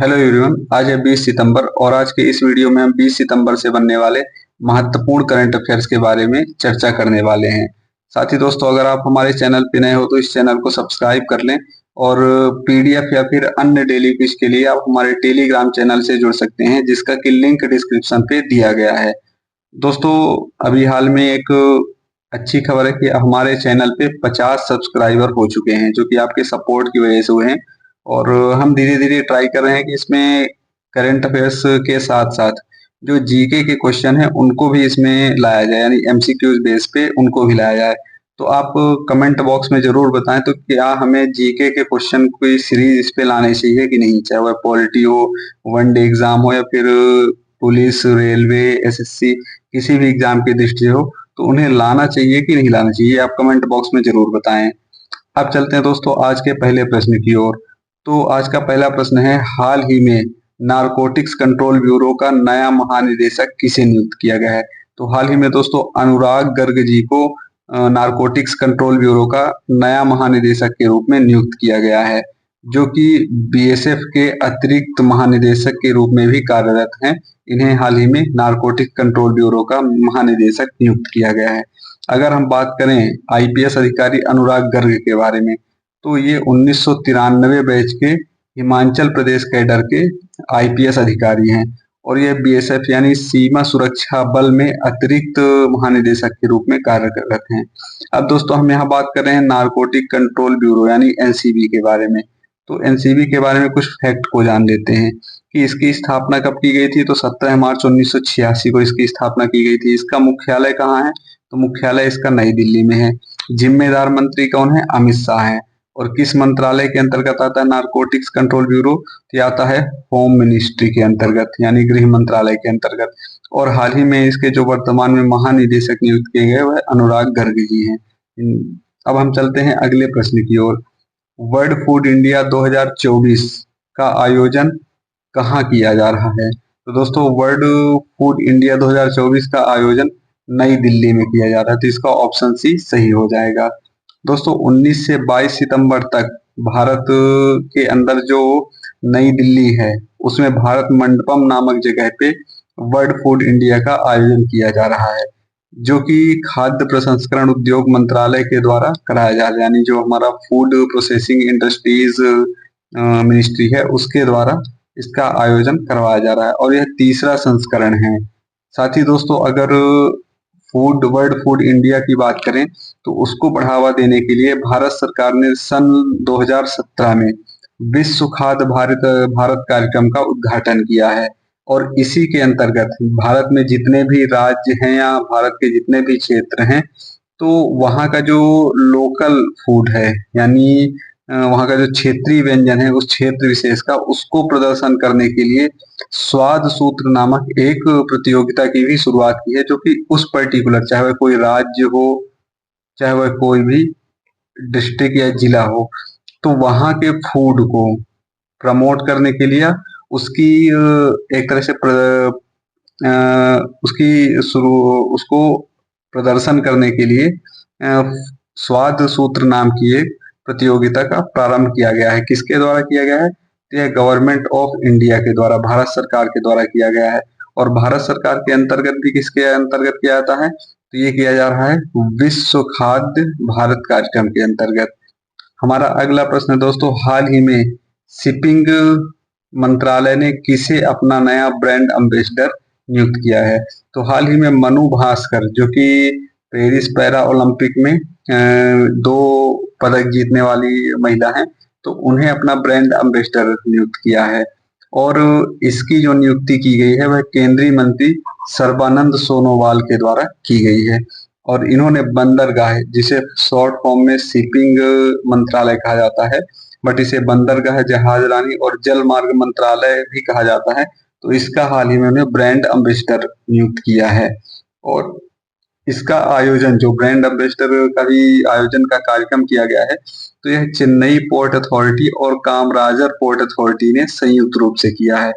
Hello everyone. आज है 20 सितंबर और आज के इस वीडियो में हम 20 सितंबर से बनने वाले महत्वपूर्ण करंट अफेयर्स के बारे में चर्चा करने वाले हैं। साथ ही दोस्तों, अगर आप हमारे चैनल पे नए हो तो इस चैनल को सब्सक्राइब कर लें और पीडीएफ या फिर अन्य डेली क्विज के लिए आप हमारे टेलीग्राम चैनल से जुड़ सकते हैं, जिसका कि लिंक डिस्क्रिप्शन पे दिया गया है। दोस्तों, अभी हाल में एक अच्छी खबर है कि हमारे चैनल पे 50 सब्सक्राइबर हो चुके हैं, जो कि आपके सपोर्ट की वजह से हुए हैं। और हम धीरे धीरे ट्राई कर रहे हैं कि इसमें करंट अफेयर्स के साथ साथ जो जीके के क्वेश्चन हैं उनको भी इसमें लाया जाए, यानी एमसीक्यूज बेस पे उनको भी लाया जाए। तो आप कमेंट बॉक्स में जरूर बताएं तो क्या हमें जीके के क्वेश्चन कोई सीरीज इस पे लाने चाहिए कि नहीं, चाहे वह पॉलिटी हो, वनडे एग्जाम हो या फिर पुलिस, रेलवे, एसएससी, किसी भी एग्जाम की दृष्टि हो, तो उन्हें लाना चाहिए कि नहीं लाना चाहिए, आप कमेंट बॉक्स में जरूर बताएं। अब चलते हैं दोस्तों आज के पहले प्रश्न की ओर। तो आज का पहला प्रश्न है, हाल ही में नारकोटिक्स कंट्रोल ब्यूरो का नया महानिदेशक किसे नियुक्त किया गया है? तो हाल ही में दोस्तों अनुराग गर्ग जी को नारकोटिक्स कंट्रोल ब्यूरो का नया महानिदेशक के रूप में नियुक्त किया गया है, जो कि बीएसएफ के अतिरिक्त महानिदेशक के रूप में भी कार्यरत हैं। इन्हें हाल ही में नारकोटिक कंट्रोल ब्यूरो का महानिदेशक नियुक्त किया गया है। अगर हम बात करें आईपीएस अधिकारी अनुराग गर्ग के बारे में, तो ये 1993 बैच के हिमाचल प्रदेश कैडर के आईपीएस अधिकारी हैं और ये बीएसएफ यानी सीमा सुरक्षा बल में अतिरिक्त महानिदेशक के रूप में कार्यरत हैं। अब दोस्तों, हम यहाँ बात कर रहे हैं नारकोटिक कंट्रोल ब्यूरो यानी एनसीबी के बारे में। तो एनसीबी के बारे में कुछ फैक्ट को जान लेते हैं कि इसकी स्थापना कब की गई थी। तो 17 मार्च 1986 को इसकी स्थापना की गई थी। इसका मुख्यालय कहाँ है? तो मुख्यालय इसका नई दिल्ली में है। जिम्मेदार मंत्री कौन है? अमित शाह हैं। और किस मंत्रालय के अंतर्गत आता है नारकोटिक्स कंट्रोल ब्यूरो? तो ये आता है होम मिनिस्ट्री के अंतर्गत, यानी गृह मंत्रालय के अंतर्गत। और हाल ही में इसके जो वर्तमान में महानिदेशक नियुक्त किए गए वह अनुराग गर्ग जी हैं। अब हम चलते हैं अगले प्रश्न की ओर। वर्ल्ड फूड इंडिया 2024 का आयोजन कहाँ किया जा रहा है? तो दोस्तों, वर्ल्ड फूड इंडिया 2024 का आयोजन नई दिल्ली में किया जा रहा है, तो इसका ऑप्शन सी सही हो जाएगा। दोस्तों, 19 से 22 सितंबर तक भारत के अंदर जो नई दिल्ली है उसमें भारत मंडपम नामक जगह पे वर्ल्ड फूड इंडिया का आयोजन किया जा रहा है, जो कि खाद्य प्रसंस्करण उद्योग मंत्रालय के द्वारा कराया जा रहा है, यानी जो हमारा फूड प्रोसेसिंग इंडस्ट्रीज मिनिस्ट्री है उसके द्वारा इसका आयोजन करवाया जा रहा है और यह तीसरा संस्करण है। साथ ही दोस्तों, अगर वर्ल्ड फूड इंडिया की बात करें तो उसको बढ़ावा देने के लिए भारत सरकार ने सन 2017 में विश्व खाद्य भारत भारत कार्यक्रम का उद्घाटन किया है। और इसी के अंतर्गत भारत में जितने भी राज्य हैं या भारत के जितने भी क्षेत्र हैं, तो वहाँ का जो लोकल फूड है, यानी वहाँ का जो क्षेत्रीय व्यंजन है उस क्षेत्र विशेष का, उसको प्रदर्शन करने के लिए स्वाद सूत्र नामक एक प्रतियोगिता की भी शुरुआत की है, जो कि उस पर्टिकुलर, चाहे वह कोई राज्य हो, चाहे वह कोई भी डिस्ट्रिक्ट या जिला हो, तो वहाँ के फूड को प्रमोट करने के लिए उसकी एक तरह से उसकी शुरू उसको प्रदर्शन करने के लिए स्वाद सूत्र नाम की एक प्रतियोगिता का प्रारंभ किया गया है। किसके द्वारा किया गया है? तो यह गवर्नमेंट ऑफ इंडिया के द्वारा, भारत सरकार के द्वारा किया गया है। और भारत सरकार के अंतर्गत भी किसके अंतर्गत किया जाता है? तो ये किया जा रहा है विश्व खाद्य भारत कार्यक्रम के अंतर्गत। हमारा अगला प्रश्न है दोस्तों, हाल ही में शिपिंग मंत्रालय ने किसे अपना नया ब्रांड एम्बेसडर नियुक्त किया है? तो हाल ही में मनु भास्कर, जो कि पेरिस पैरा ओलंपिक में 2 पदक जीतने वाली महिला हैं, तो उन्हें अपना ब्रांड एम्बेसडर नियुक्त किया है। और इसकी जो नियुक्ति की गई है वह केंद्रीय मंत्री सर्बानंद सोनोवाल के द्वारा की गई है। और इन्होंने बंदरगाह, जिसे शॉर्ट फॉर्म में शिपिंग मंत्रालय कहा जाता है, बट इसे बंदरगाह, जहाजरानी और जल मार्ग मंत्रालय भी कहा जाता है, तो इसका हाल ही में उन्हें ब्रांड एम्बेसडर नियुक्त किया है। और इसका आयोजन, जो ब्रांड एम्बेसडर का भी आयोजन का कार्यक्रम किया गया है, तो यह चेन्नई पोर्ट अथॉरिटी और कामराजर पोर्ट अथॉरिटी ने संयुक्त रूप से किया है।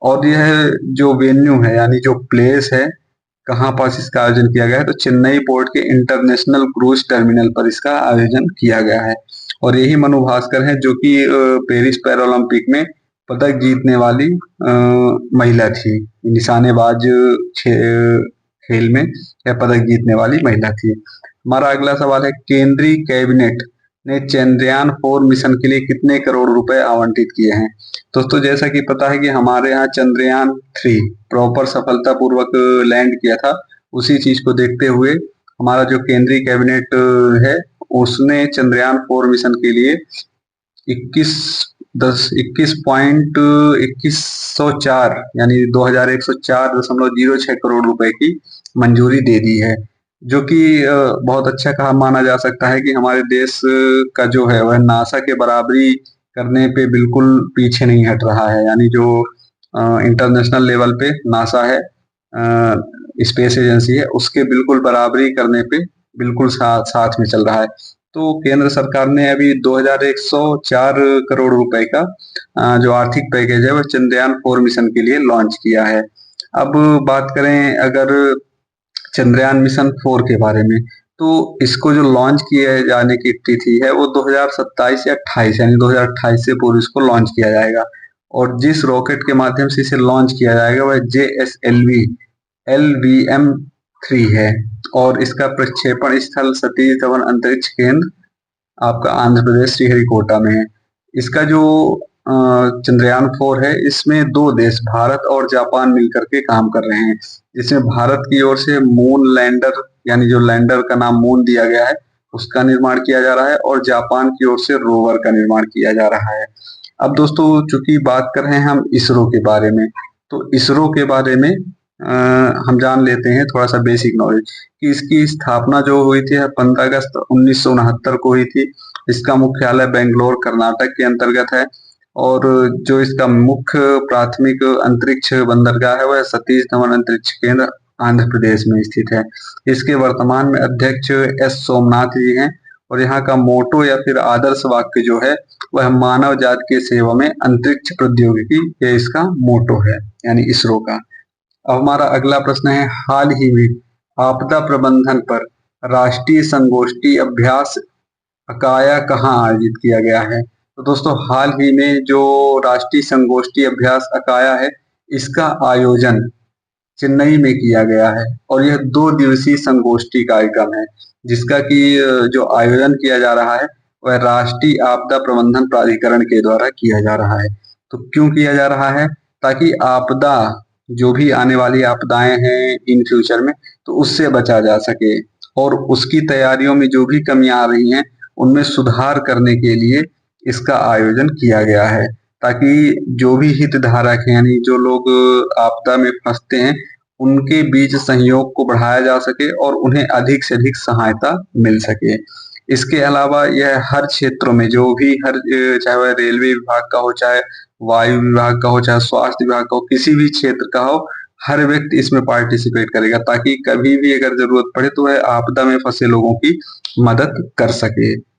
और यह जो वेन्यू है, यानी जो प्लेस है, कहाँ पास इसका आयोजन किया गया है, तो चेन्नई पोर्ट के इंटरनेशनल क्रूज टर्मिनल पर इसका आयोजन किया गया है। और यही मनु भास्कर है जो कि पेरिस पैरालंपिक में पदक जीतने वाली महिला थी। निशानेबाज खेल में यह पदक जीतने वाली महिला थी। हमारा अगला सवाल है, केंद्रीय कैबिनेट ने चंद्रयान 4 मिशन के लिए कितने करोड़ रुपए आवंटित किए हैं? दोस्तों, जैसा कि पता है कि हमारे यहाँ चंद्रयान 3 प्रॉपर सफलतापूर्वक लैंड किया था। उसी चीज को देखते हुए हमारा जो केंद्रीय कैबिनेट है, उसने चंद्रयान 4 मिशन के लिए 21.2104 यानी 2104.06 करोड़ रुपए की मंजूरी दे दी है, जो कि बहुत अच्छा कहा माना जा सकता है कि हमारे देश का जो है वह नासा के बराबरी करने पे बिल्कुल पीछे नहीं हट रहा है। यानी जो इंटरनेशनल लेवल पे नासा है, स्पेस एजेंसी है, उसके बिल्कुल बराबरी करने पे बिल्कुल साथ में चल रहा है। तो केंद्र सरकार ने अभी 2104 करोड़ रुपए का जो आर्थिक पैकेज है वह चंद्रयान 4 मिशन के लिए लॉन्च किया है। अब बात करें अगर चंद्रयान मिशन 4 के बारे में, तो इसको जो लॉन्च किए जाने की तिथि है वो 2027 या 28 यानी 2028 से पूर्व इसको लॉन्च किया जाएगा। और जिस रॉकेट के माध्यम से इसे लॉन्च किया जाएगा वह JSLV LVM-3 है। और इसका प्रक्षेपण स्थल सतीश धवन अंतरिक्ष केंद्र आपका आंध्र प्रदेश श्रीहरिकोटा में है। इसका जो चंद्रयान 4 है, इसमें दो देश भारत और जापान मिलकर के काम कर रहे हैं। इसमें भारत की ओर से मून लैंडर यानी जो लैंडर का नाम मून दिया गया है उसका निर्माण किया जा रहा है, और जापान की ओर से रोवर का निर्माण किया जा रहा है। अब दोस्तों, चूंकि बात कर रहे हैं हम इसरो के बारे में, तो इसरो के बारे में हम जान लेते हैं थोड़ा सा बेसिक नॉलेज कि इसकी स्थापना जो हुई थी 15 अगस्त 1969 को हुई थी। इसका मुख्यालय बेंगलोर कर्नाटक के अंतर्गत है, और जो इसका मुख्य प्राथमिक अंतरिक्ष बंदरगाह है वह सतीश धवन अंतरिक्ष केंद्र आंध्र प्रदेश में स्थित है। इसके वर्तमान में अध्यक्ष S सोमनाथ जी हैं, और यहाँ का मोटो या फिर आदर्श वाक्य जो है वह मानव जाति के सेवा में अंतरिक्ष प्रौद्योगिकी, ये इसका मोटो है यानी इसरो का। अब हमारा अगला प्रश्न है, हाल ही में आपदा प्रबंधन पर राष्ट्रीय संगोष्ठी अभ्यास अकाया कहाँ आयोजित किया गया है? तो दोस्तों, हाल ही में जो राष्ट्रीय संगोष्ठी अभ्यास अकाया है, इसका आयोजन चेन्नई में किया गया है, और यह 2 दिवसीय संगोष्ठी कार्यक्रम है, जिसका कि जो आयोजन किया जा रहा है वह राष्ट्रीय आपदा प्रबंधन प्राधिकरण के द्वारा किया जा रहा है। तो क्यों किया जा रहा है? ताकि आपदा, जो भी आने वाली आपदाएं हैं इन फ्यूचर में, तो उससे बचा जा सके, और उसकी तैयारियों में जो भी कमियां आ रही हैं उनमें सुधार करने के लिए इसका आयोजन किया गया है, ताकि जो भी हितधारक हैं यानी जो लोग आपदा में फंसते हैं उनके बीच सहयोग को बढ़ाया जा सके और उन्हें अधिक से अधिक सहायता मिल सके। इसके अलावा यह हर क्षेत्रों में जो भी चाहे वह रेलवे विभाग का हो, चाहे वायु विभाग का हो, चाहे स्वास्थ्य विभाग का हो, किसी भी क्षेत्र का हो, हर व्यक्ति इसमें पार्टिसिपेट करेगा, ताकि कभी भी अगर जरूरत पड़े तो वह आपदा में फंसे लोगों की मदद कर सके।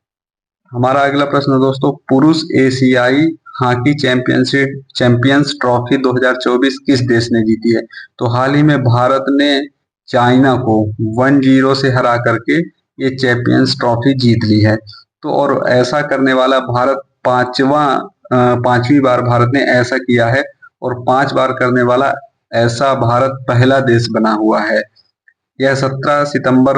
हमारा अगला प्रश्न दोस्तों, पुरुष एशियाई हॉकी चैंपियंस ट्रॉफी 2024 किस देश ने जीती है? तो हाल ही में भारत ने चाइना को 1-0 से हरा करके ये चैंपियंस ट्रॉफी जीत ली है। तो और ऐसा करने वाला भारत पांचवी बार भारत ने ऐसा किया है, और 5 बार करने वाला ऐसा भारत पहला देश बना हुआ है। यह 17 सितंबर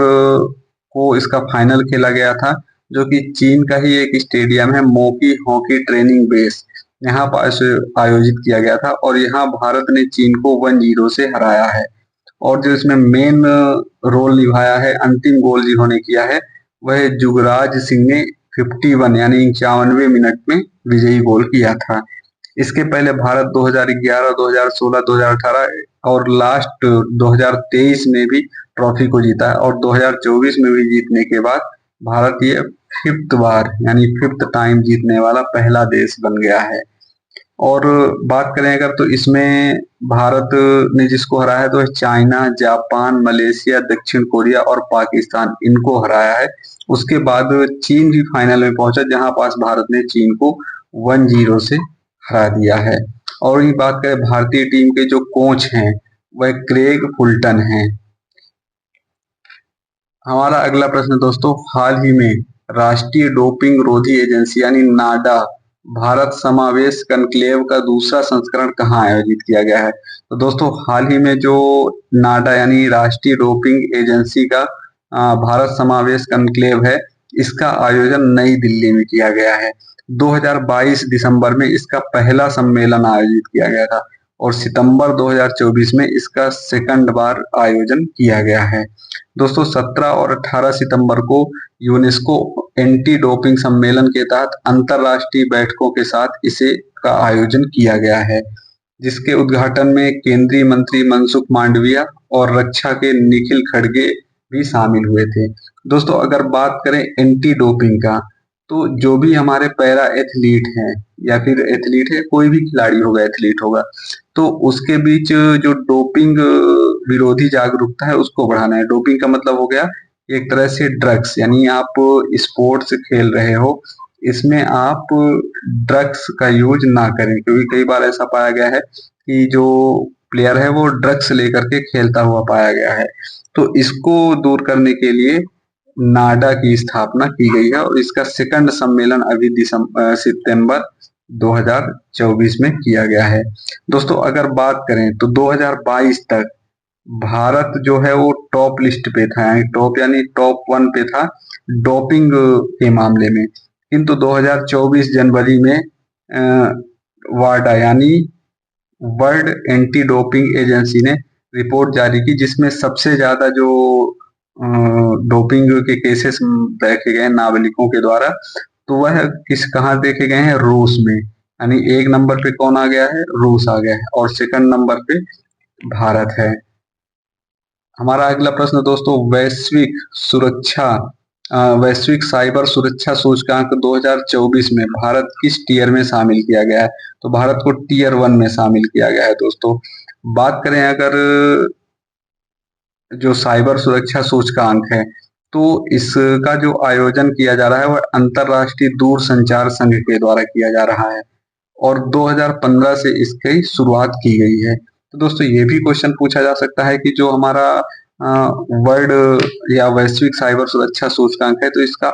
को इसका फाइनल खेला गया था, जो कि चीन का ही एक स्टेडियम है, मोकी हॉकी ट्रेनिंग बेस, यहाँ पर आयोजित किया गया था, और यहाँ भारत ने चीन को 1-0 से हराया है। और जो इसमें मेन रोल निभाया है, अंतिम गोल जिन्होंने किया है, वह जुगराज सिंह ने 51 यानी 51वें मिनट में विजयी गोल किया था। इसके पहले भारत 2011, 2016, 2018 और लास्ट 2023 में भी ट्रॉफी को जीता है, और 2024 में भी जीतने के बाद भारत ये 5th बार यानी 5th टाइम जीतने वाला पहला देश बन गया है। और बात करें अगर, तो इसमें भारत ने जिसको हराया है तो चाइना, जापान, मलेशिया, दक्षिण कोरिया और पाकिस्तान, इनको हराया है। उसके बाद चीन भी फाइनल में पहुंचा, जहां पास भारत ने चीन को 1-0 से हरा दिया है। और ये बात करें भारतीय टीम के जो कोच हैं वह क्रेग फुलटन हैं। हमारा अगला प्रश्न दोस्तों, हाल ही में राष्ट्रीय डोपिंग रोधी एजेंसी यानी नाडा भारत समावेश कनक्लेव का दूसरा संस्करण कहाँ आयोजित किया गया है? तो दोस्तों हाल ही में जो नाडा यानी राष्ट्रीय डोपिंग एजेंसी का भारत समावेश कनक्लेव है, इसका आयोजन नई दिल्ली में किया गया है। 2022 दिसंबर में इसका पहला सम्मेलन आयोजित किया गया था और सितंबर 2024 में इसका सेकंड बार आयोजन किया गया है। दोस्तों 17 और 18 सितंबर को यूनेस्को एंटी डोपिंग सम्मेलन के तहत अंतरराष्ट्रीय बैठकों के साथ इसे का आयोजन किया गया है, जिसके उद्घाटन में केंद्रीय मंत्री मनसुख मांडविया और रक्षा के निखिल खड़गे भी शामिल हुए थे। दोस्तों अगर बात करें एंटी डोपिंग का, तो जो भी हमारे पैरा एथलीट हैं या फिर एथलीट है, कोई भी खिलाड़ी होगा, एथलीट होगा, तो उसके बीच जो डोपिंग विरोधी जागरूकता है उसको बढ़ाना है। डोपिंग का मतलब हो गया एक तरह से ड्रग्स, यानी आप स्पोर्ट्स खेल रहे हो, इसमें आप ड्रग्स का यूज ना करें, क्योंकि कई बार ऐसा पाया गया है कि जो प्लेयर है वो ड्रग्स लेकर के खेलता हुआ पाया गया है। तो इसको दूर करने के लिए नाडा की स्थापना की गई है और इसका सेकंड सम्मेलन अभी सितंबर 2024 में किया गया है। दोस्तों अगर बात करें तो 2022 तक भारत जो है वो टॉप लिस्ट पे था, यानी टॉप यानी टॉप 1 पे था डोपिंग के मामले में, किंतु 2024 जनवरी में वाडा यानी वर्ल्ड एंटी डोपिंग एजेंसी ने रिपोर्ट जारी की, जिसमें सबसे ज्यादा जो डोपिंग के केसेस देखे गए नाबालिगों के द्वारा, तो वह कहाँ देखे गए हैं? रूस में। यानी एक नंबर पे कौन आ गया है? रूस आ गया है और सेकंड नंबर पे भारत है। हमारा अगला प्रश्न दोस्तों, वैश्विक साइबर सुरक्षा सूचकांक 2024 में भारत किस टीयर में शामिल किया गया है? तो भारत को टीयर 1 में शामिल किया गया है। दोस्तों बात करें अगर जो साइबर सुरक्षा सूचकांक है, तो इसका जो आयोजन किया जा रहा है वह अंतरराष्ट्रीय दूर संचार संघ के द्वारा किया जा रहा है और 2015 से इसकी शुरुआत की गई है। तो दोस्तों ये भी क्वेश्चन पूछा जा सकता है कि जो हमारा वर्ल्ड या वैश्विक साइबर सुरक्षा सूचकांक है, तो इसका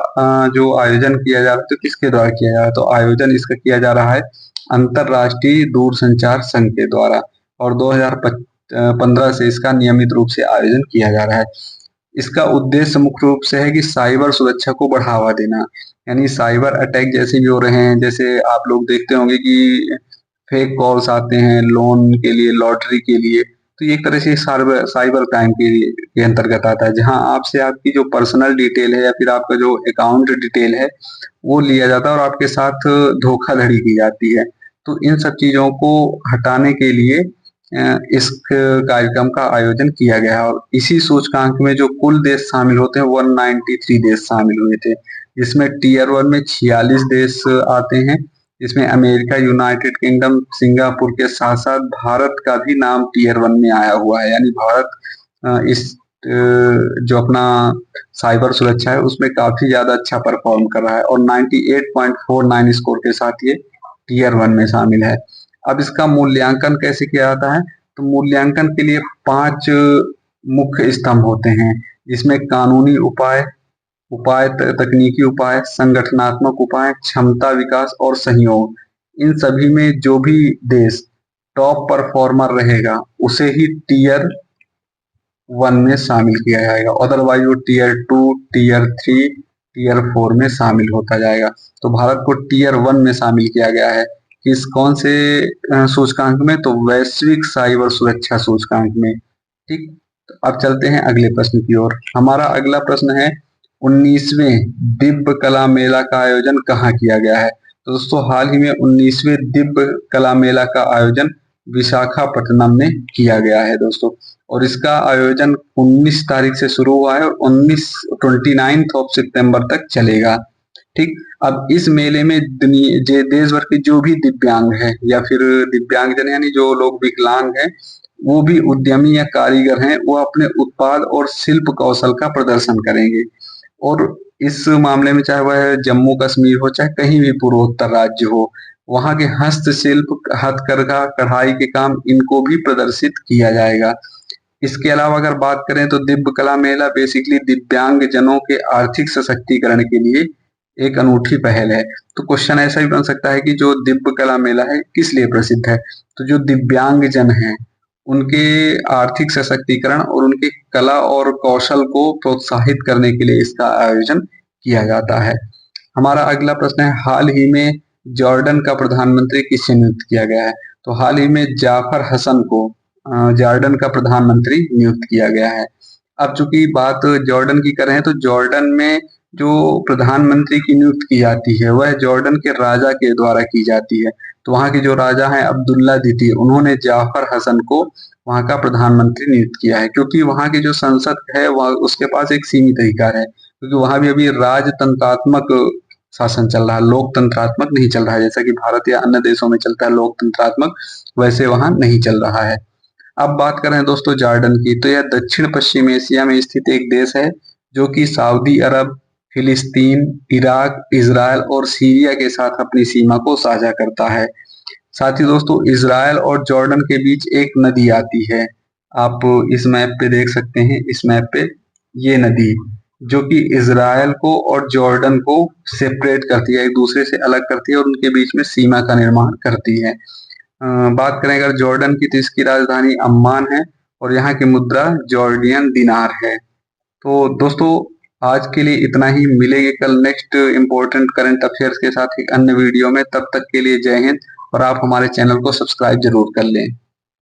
जो आयोजन किया जा रहा है तो किसके द्वारा किया जा रहा है? तो आयोजन इसका किया जा रहा है अंतरराष्ट्रीय दूरसंचार संघ के द्वारा और 2015 से इसका नियमित रूप से आयोजन किया जा रहा है। इसका उद्देश्य मुख्य रूप से है कि साइबर सुरक्षा को बढ़ावा देना, यानी साइबर अटैक जैसे भी हो रहे हैं, जैसे आप लोग देखते होंगे कि फेक कॉल्स आते हैं लोन के लिए, लॉटरी के लिए, तो ये एक तरह से साइबर क्राइम के अंतर्गत आता है, जहां आपसे आपकी जो पर्सनल डिटेल है या फिर आपका जो अकाउंट डिटेल है वो लिया जाता है और आपके साथ धोखाधड़ी की जाती है। तो इन सब चीजों को हटाने के लिए इस कार्यक्रम का आयोजन किया गया और इसी सूचकांक में जो कुल देश शामिल होते हैं 193 देश शामिल हुए थे, जिसमें टीयर 1 में 46 देश आते हैं, जिसमें अमेरिका, यूनाइटेड किंगडम, सिंगापुर के साथ साथ भारत का भी नाम टीयर 1 में आया हुआ है। यानी भारत इस जो अपना साइबर सुरक्षा है उसमें काफी ज्यादा अच्छा परफॉर्म कर रहा है और 98.49 स्कोर के साथ ये टीयर 1 में शामिल है। अब इसका मूल्यांकन कैसे किया जाता है? तो मूल्यांकन के लिए 5 मुख्य स्तंभ होते हैं, जिसमें कानूनी उपाय, तकनीकी उपाय, संगठनात्मक उपाय, क्षमता विकास और सहयोग। इन सभी में जो भी देश टॉप परफॉर्मर रहेगा उसे ही टीयर 1 में शामिल किया जाएगा, अदरवाइज वो टीयर 2, टीयर 3, टीयर 4 में शामिल होता जाएगा। तो भारत को टीयर 1 में शामिल किया गया है। किस कौन से सूचकांक में? तो वैश्विक साइबर सुरक्षा सूचकांक में। ठीक, तो अब चलते हैं अगले प्रश्न की ओर। हमारा अगला प्रश्न है 19वें दिव्य कला मेला का आयोजन कहाँ किया गया है? तो दोस्तों हाल ही में 19वें दिव्य कला मेला का आयोजन विशाखापट्टनम में किया गया है दोस्तों, और इसका आयोजन 19 तारीख से शुरू हुआ है और 29 सितंबर तक चलेगा। ठीक, अब इस मेले में देश भर के जो भी दिव्यांग है या फिर दिव्यांगजन यानी जो लोग विकलांग हैं, वो भी उद्यमी या कारीगर हैं, वो अपने उत्पाद और शिल्प कौशल का प्रदर्शन करेंगे और इस मामले में चाहे वह जम्मू कश्मीर हो चाहे कहीं भी पूर्वोत्तर राज्य हो, वहां के हस्तशिल्प, हथकरघा, कढ़ाई के काम, इनको भी प्रदर्शित किया जाएगा। इसके अलावा अगर बात करें तो दिव्य कला मेला बेसिकली दिव्यांग जनों के आर्थिक सशक्तिकरण के लिए एक अनूठी पहल है। तो क्वेश्चन ऐसा भी बन सकता है कि जो दिव्य कला मेला है किस लिए प्रसिद्ध है? तो जो दिव्यांग जन हैं उनके आर्थिक सशक्तिकरण और उनके कला और कौशल को प्रोत्साहित करने के लिए इसका आयोजन किया जाता है। हमारा अगला प्रश्न है, हाल ही में जॉर्डन का प्रधानमंत्री किससे नियुक्त किया गया है? तो हाल ही में जाफर हसन को जॉर्डन का प्रधानमंत्री नियुक्त किया गया है। अब चूंकि बात जॉर्डन की कर रहे हैं तो जॉर्डन में जो प्रधानमंत्री की नियुक्त की जाती है वह जॉर्डन के राजा के द्वारा की जाती है। तो वहाँ के जो राजा हैं अब्दुल्ला द्वितीय, उन्होंने जाफर हसन को वहाँ का प्रधानमंत्री नियुक्त किया है, क्योंकि वहाँ की जो संसद है वह उसके पास एक सीमित अधिकार है, क्योंकि वहाँ भी अभी राजतंत्रात्मक शासन चल रहा है, लोकतंत्रात्मक नहीं चल रहा है। जैसा कि भारत या अन्य देशों में चलता है लोकतंत्रात्मक, वैसे वहाँ नहीं चल रहा है। अब बात करें दोस्तों जॉर्डन की, तो यह दक्षिण पश्चिम एशिया में स्थित एक देश है जो कि सऊदी अरब, फिलिस्तीन, इराक, इजराइल और सीरिया के साथ अपनी सीमा को साझा करता है। साथ ही दोस्तों इजराइल और जॉर्डन के बीच एक नदी आती है, आप इस मैप पे देख सकते हैं, इस मैप पे ये नदी जो कि इजराइल को और जॉर्डन को सेपरेट करती है, एक दूसरे से अलग करती है और उनके बीच में सीमा का निर्माण करती है। बात करें अगर जॉर्डन की, तो इसकी राजधानी अम्मान है और यहाँ की मुद्रा जॉर्डियन दिनार है। तो दोस्तों आज के लिए इतना ही, मिलेंगे कल नेक्स्ट इंपॉर्टेंट करंट अफेयर्स के साथ एक अन्य वीडियो में। तब तक के लिए जय हिंद, और आप हमारे चैनल को सब्सक्राइब जरूर कर लें।